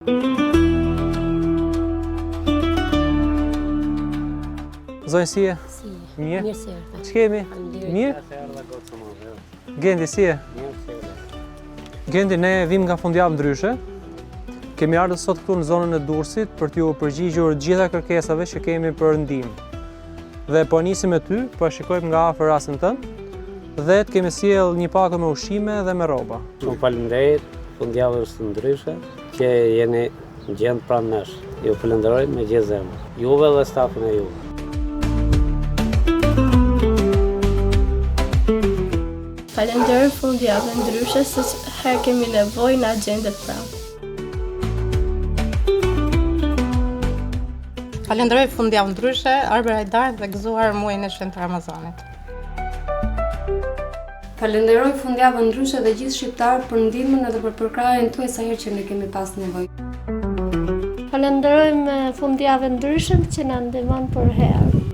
Zonjë si e? Si. Mirë? Mirë si e. Që kemi? Mirë? Gendi si e? Gendi, ne vim nga fundjavë ndryshe. Kemi ardhur sot këtu në zonën e Durrësit për t'ju përgjigjur gjitha kërkesave që kemi për ndihmë. Dhe po nisim me ty, po shikojmë nga afër rastin tënd dhe të kemi sjell një pakë me ushqime dhe me rroba. Ju falenderoj fundjavës së ndryshe që jeni gjendë pranë nesh. Ju falenderoj me gjithë zemrën. Juve dhe stafin e juve. Falenderoj fundjavën ndryshe se herë kemi nevojë na gjendet pranë. Falenderoj fundjavë ndryshe, Arber Hajdar dhe gëzuar muajin e shenjtë Ramazanit. Falenderoj fundjavën ndryshe dhe gjithë shqiptarët për ndihmën edhe për përkrahjen tuaj sa herë që ne kemi pas nevojë. Falenderojmë fundjavën ndryshe që na ndihmon për herë.